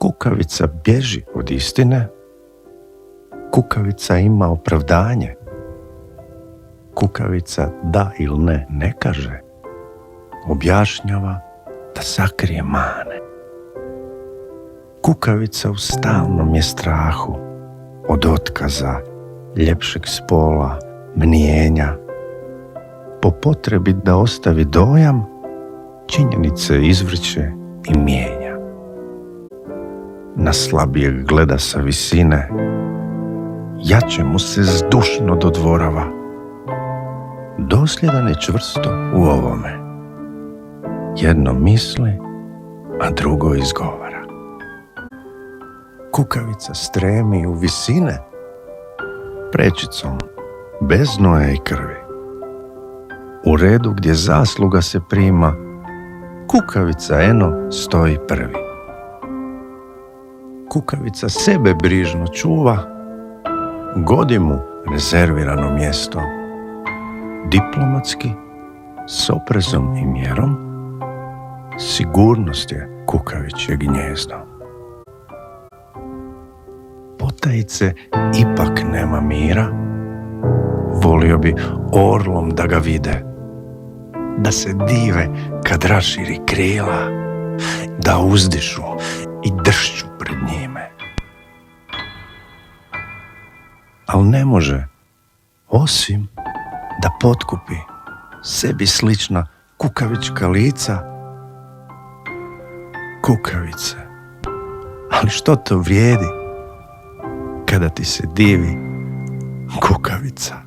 Kukavica bježi od istine, kukavica ima opravdanje, kukavica da ili ne kaže, objašnjava da sakrije mane. Kukavica u stalnom je strahu od otkaza, ljepšeg spola, mnijenja, po potrebi da ostavi dojam, činjenice izvrće i mijenja. Na slabijeg gleda sa visine, jače mu se zdušno dodvorava. Dosljedan je čvrsto u ovome. Jedno misli, a drugo izgovara. Kukavica stremi u visine, prečicom, bez znoja i krvi. U redu gdje zasluga se prima, kukavica eno stoji prvi. Kukavica sebe brižno čuva, godi mu rezervirano mjesto. Diplomatski, s oprezom i mjerom, sigurnost je kukavičje gnjezdo. Potajice ipak nema mira, volio bi orlom da ga vide, da se dive kad raširi krila, da uzdišu i dršću pred njime. Al ne može, osim da potkupi sebi slična kukavička lica. Kukavice, ali što to vrijedi kada ti se divi kukavica?